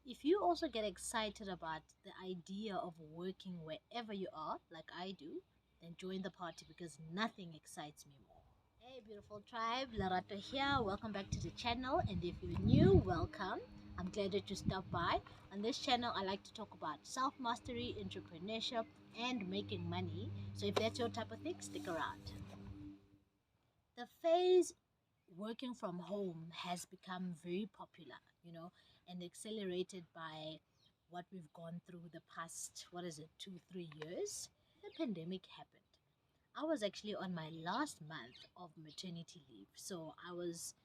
If you also get excited about the idea of working wherever you are, like I do, then join the party because nothing excites me more. Hey, beautiful tribe, Larato here. Welcome back to the channel. And if you're new, welcome. I'm glad that you stopped by. On this channel, I like to talk about self mastery, entrepreneurship, and making money. So if that's your type of thing, stick around. The phase working from home has become very popular, and accelerated by what we've gone through the past, what is it, 2, 3 years? The pandemic happened. I was actually on my last month of maternity leave, so I was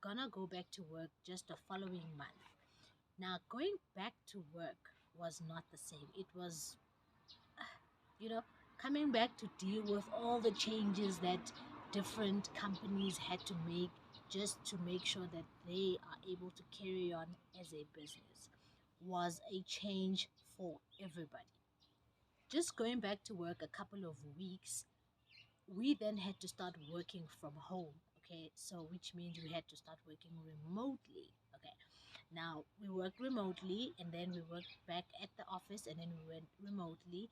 gonna go back to work just the following month. Now, going back to work was not the same. It was, you know, coming back to deal with all the changes that different companies had to make just to make sure that they are able to carry on as a business was a change for everybody. Just going back to work a couple of weeks, we then had to start working from home. Okay, so which means we had to start working remotely. Okay, now we worked remotely and then we worked back at the office and then we went remotely.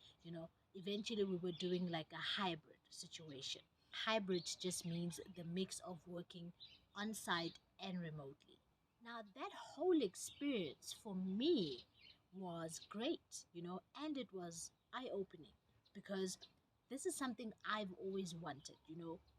Eventually we were doing like a hybrid situation. Hybrid just means the mix of working on site and remotely. Now that whole experience for me was great, and it was eye opening because this is something I've always wanted.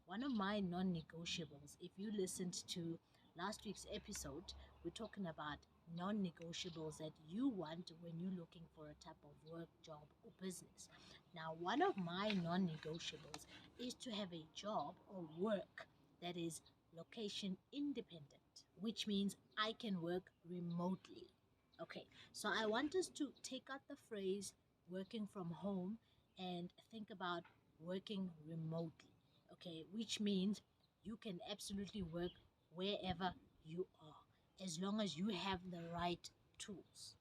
One of my non negotiables, if you listened to last week's episode, we're talking about non negotiables that you want when you're looking for a type of work, job, or business. Now, one of my non negotiables is to have a job or work that is location independent, which means I can work remotely. Okay, so I want us to take out the phrase working from home and think about working remotely, okay, which means you can absolutely work wherever you are as long as you have the right tools.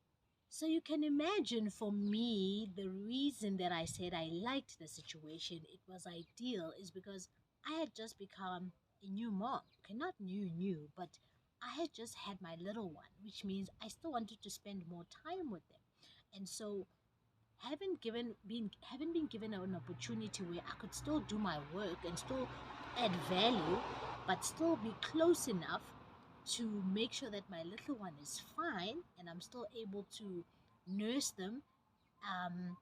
So you can imagine for me, the reason that I said I liked the situation, it was ideal, is because I had just become a new mom. Okay, not new, but I had just had my little one, which means I still wanted to spend more time with them. And so having been given an opportunity where I could still do my work and still add value, but still be close enough to make sure that my little one is fine and I'm still able to nurse them um,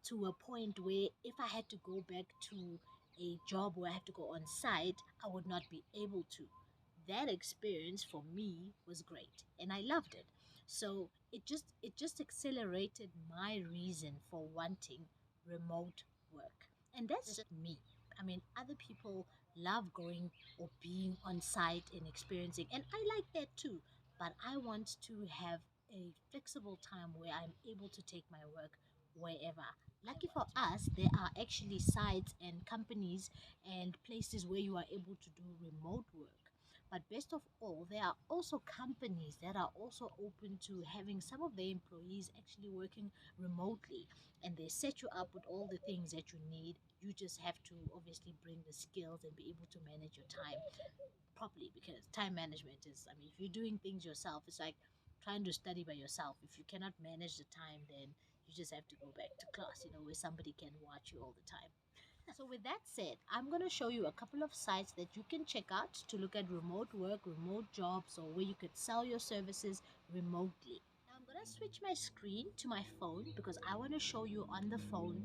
to a point where if I had to go back to a job where I have to go on site, I would not be able to. That experience for me was great and I loved it. So it just accelerated my reason for wanting remote work. And that's just me. I mean, other people love going or being on site and experiencing, and I like that too. But I want to have a flexible time where I'm able to take my work wherever. Lucky for us, there are actually sites and companies and places where you are able to do remote work. But best of all, there are also companies that are also open to having some of their employees actually working remotely, and they set you up with all the things that you need. You just have to obviously bring the skills and be able to manage your time properly, because time management is, I mean, if you're doing things yourself, it's like trying to study by yourself. If you cannot manage the time, then you just have to go back to class, where somebody can watch you all the time. So with that said, I'm going to show you a couple of sites that you can check out to look at remote work, remote jobs, or where you could sell your services remotely. Now I'm going to switch my screen to my phone because I want to show you on the phone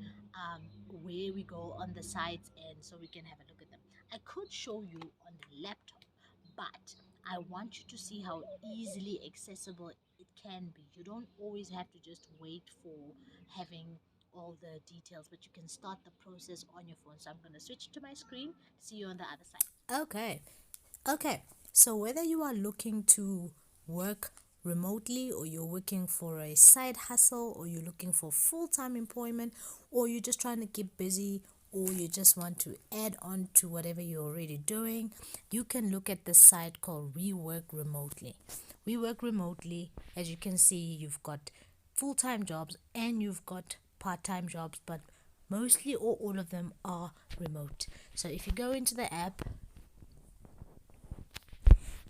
where we go on the sites, and so we can have a look at them. I could show you on the laptop, but I want you to see how easily accessible it can be. You don't always have to just wait for having all the details, but you can start the process on your phone. So I'm going to switch to my screen. See you on the other side. Okay. Okay. So whether you are looking to work remotely, or you're working for a side hustle, or you're looking for full-time employment, or you're just trying to keep busy, or you just want to add on to whatever you're already doing, you can look at the site called Rework Remotely. Rework Remotely, as you can see, you've got full-time jobs and you've got part-time jobs, but mostly or all of them are remote. So if you go into the app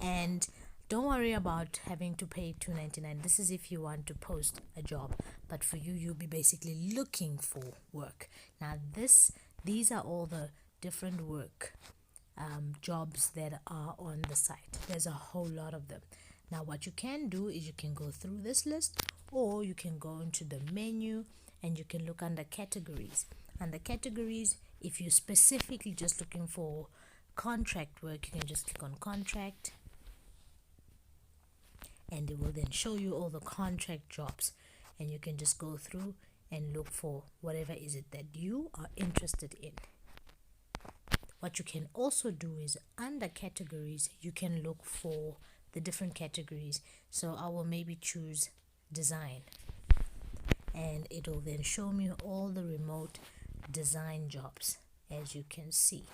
and Don't worry about having to pay $2.99. This is if you want to post a job, but for you, you'll be basically looking for work. Now, these are all the different work jobs that are on the site. There's a whole lot of them. Now, what you can do is you can go through this list, or you can go into the menu and you can look under categories. Under categories, if you're specifically just looking for contract work, you can just click on contract, and it will then show you all the contract jobs, and you can just go through and look for whatever is it that you are interested in. What you can also do is under categories, you can look for the different categories. So I will maybe choose design, and it will then show me all the remote design jobs. As you can see,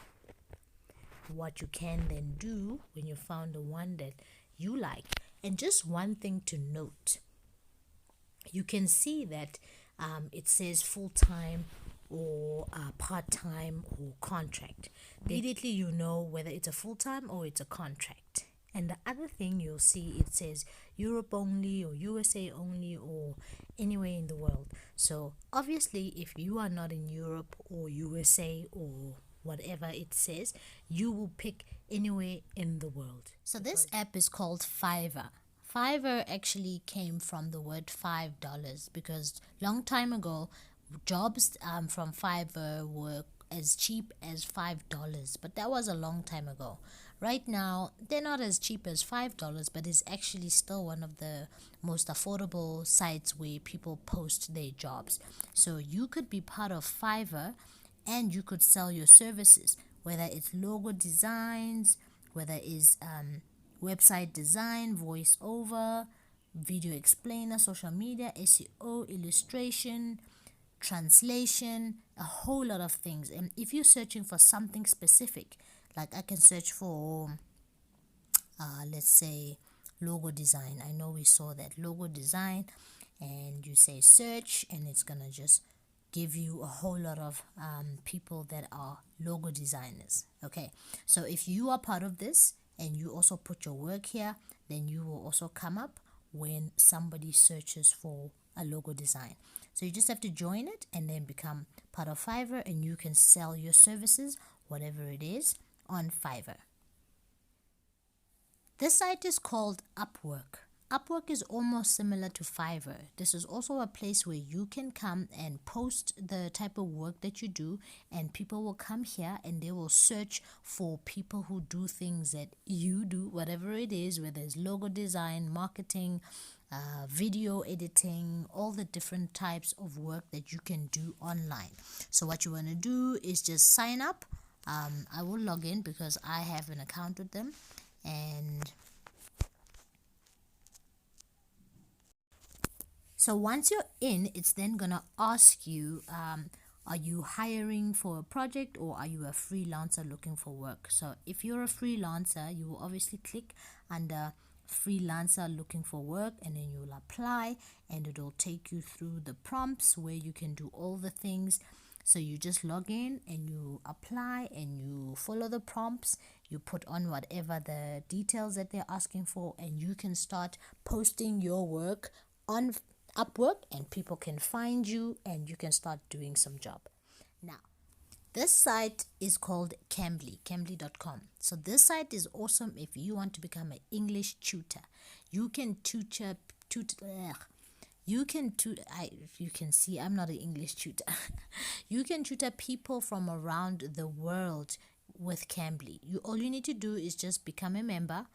what you can then do when you found the one that you like. And just one thing to note, you can see that it says full-time or part-time or contract. Immediately you know whether it's a full-time or it's a contract. And the other thing you'll see, it says Europe only or USA only or anywhere in the world. So obviously if you are not in Europe or USA or whatever it says, you will pick anywhere in the world. So this app is called Fiverr. Fiverr actually came from the word $5, because long time ago jobs from Fiverr were as cheap as $5, but that was a long time ago. Right now they're not as cheap as $5, but it's actually still one of the most affordable sites where people post their jobs. So you could be part of Fiverr and you could sell your services, whether it's logo designs, whether it's website design, voiceover, video explainer, social media, SEO, illustration, translation, a whole lot of things. And if you're searching for something specific, like I can search for let's say logo design. I know we saw that logo design, and you say search and it's gonna just give you a whole lot of people that are logo designers. Okay, so if you are part of this and you also put your work here, then you will also come up when somebody searches for a logo design. So you just have to join it and then become part of Fiverr, and you can sell your services, whatever it is, on Fiverr. This site is called Upwork. Upwork is almost similar to Fiverr. This is also a place where you can come and post the type of work that you do, and people will come here and they will search for people who do things that you do, whatever it is, whether it's logo design, marketing, video editing, all the different types of work that you can do online. So what you want to do is just sign up. I will log in because I have an account with them, and so once you're in, it's then gonna ask you, are you hiring for a project or are you a freelancer looking for work? So if you're a freelancer, you will obviously click under freelancer looking for work, and then you'll apply, and it'll take you through the prompts where you can do all the things. So you just log in and you apply and you follow the prompts, you put on whatever the details that they're asking for, and you can start posting your work on Upwork, and people can find you and you can start doing some job. Now, this site is called Cambly.com. So this site is awesome if you want to become an English tutor. You can you can see I'm not an English tutor. You can tutor people from around the world with Cambly. All you need to do is just become a member,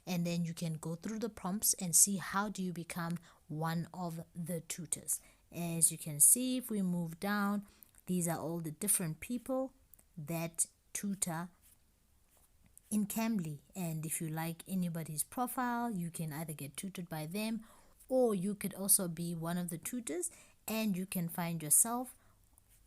and then you can go through the prompts and see how do you become one of the tutors. As you can see, if we move down, these are all the different people that tutor in Cambly, and if you like anybody's profile, you can either get tutored by them, or you could also be one of the tutors and you can find yourself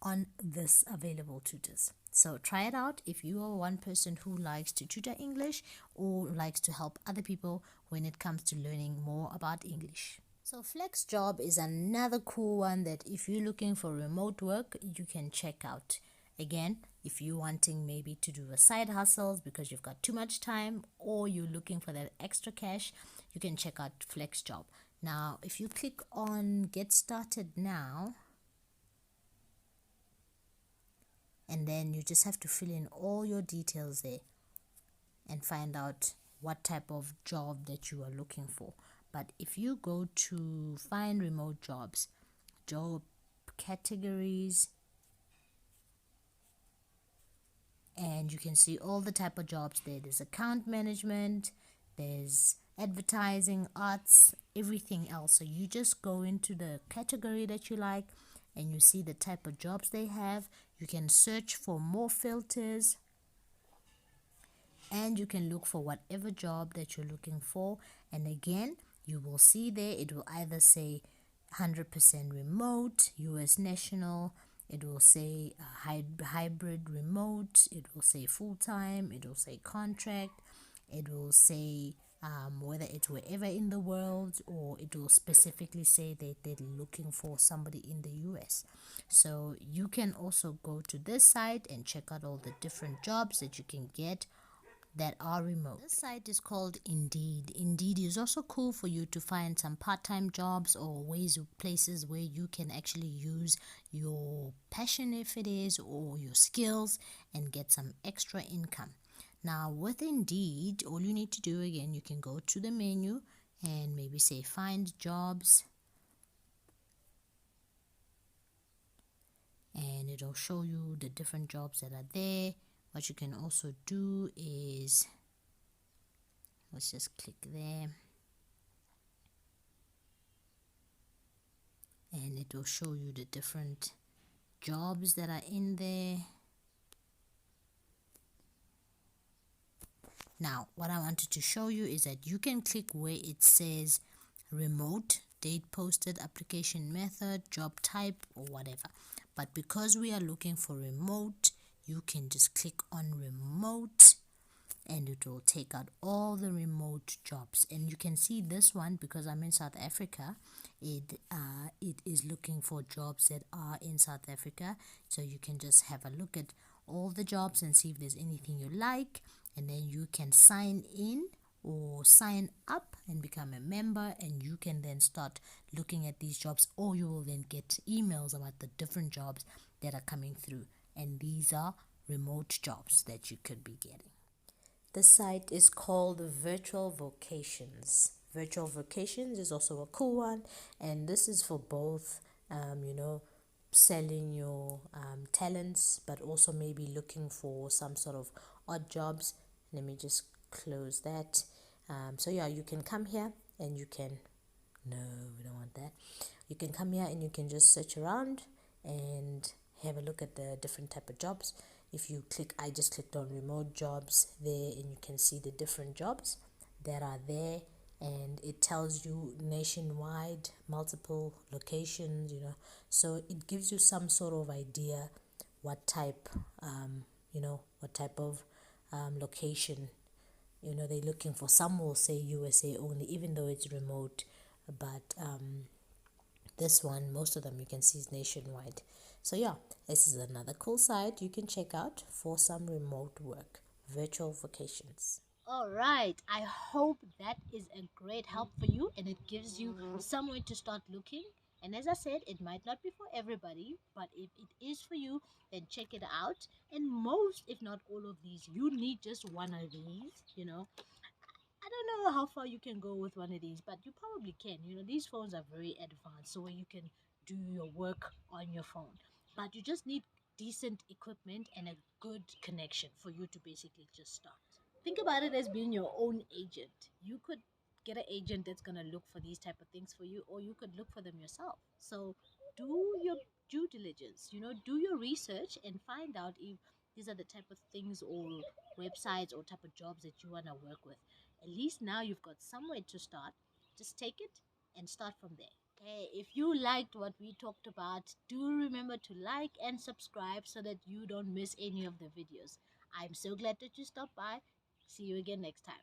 on this available tutors. So try it out if you are one person who likes to tutor English or likes to help other people when it comes to learning more about English. So FlexJob is another cool one that if you're looking for remote work, you can check out. Again, If you're wanting maybe to do a side hustles because you've got too much time, or you're looking for that extra cash, you can check out Flex Job. Now if you click on get started now, and then you just have to fill in all your details there and find out what type of job that you are looking for. But if you go to find remote jobs, job categories, and you can see all the type of jobs there. There's account management, there's advertising, arts, everything else. So you just go into the category that you like and you see the type of jobs they have. You can search for more filters, and you can look for whatever job that you're looking for. And again, you will see there, it will either say 100% remote, US national, it will say hybrid remote, it will say full-time, it will say contract, it will say whether it's wherever in the world, or it will specifically say that they're looking for somebody in the US. So you can also go to this site and check out all the different jobs that you can get that are remote. This site is called Indeed. Indeed is also cool for you to find some part-time jobs or places where you can actually use your passion, if it is, or your skills, and get some extra income. Now with Indeed, all you need to do, again, you can go to the menu and maybe say find jobs, and it'll show you the different jobs that are there. What you can also do is, let's just click there, and it will show you the different jobs that are in there. Now what I wanted to show you is that you can click where it says remote, date posted, application method, job type, or whatever. But because we are looking for remote, you can just click on remote and it will take out all the remote jobs. And you can see this one, because I'm in South Africa, it is looking for jobs that are in South Africa. So you can just have a look at all the jobs and see if there's anything you like, and then you can sign in or sign up and become a member, and you can then start looking at these jobs, or you will then get emails about the different jobs that are coming through. And these are remote jobs that you could be getting. The site is called Virtual Vocations. Virtual Vocations is also a cool one, and this is for both, selling your talents, but also maybe looking for some sort of odd jobs. Let me just close that. So yeah, you can come here and you can, no, we don't want that. You can come here and you can just search around and have a look at the different type of jobs. If you click, I just clicked on remote jobs there, and you can see the different jobs that are there, and it tells you nationwide, multiple locations, so it gives you some sort of idea what type of location they're looking for. Some will say USA only, even though it's remote, but this one, most of them you can see is nationwide. So yeah, this is another cool site you can check out for some remote work. Virtual Vocations. All right, I hope that is a great help for you, and it gives you somewhere to start looking. And as I said, it might not be for everybody, but if it is for you, then check it out. And most, if not all of these, you need just one of these. I don't know how far you can go with one of these, but you probably can. These phones are very advanced, so you can do your work on your phone. But you just need decent equipment and a good connection for you to basically just start. Think about it as being your own agent. You could get an agent that's going to look for these type of things for you, or you could look for them yourself. So do your due diligence, do your research and find out if these are the type of things or websites or type of jobs that you want to work with. At least now you've got somewhere to start. Just take it and start from there. Hey, if you liked what we talked about, do remember to like and subscribe so that you don't miss any of the videos. I'm so glad that you stopped by. See you again next time.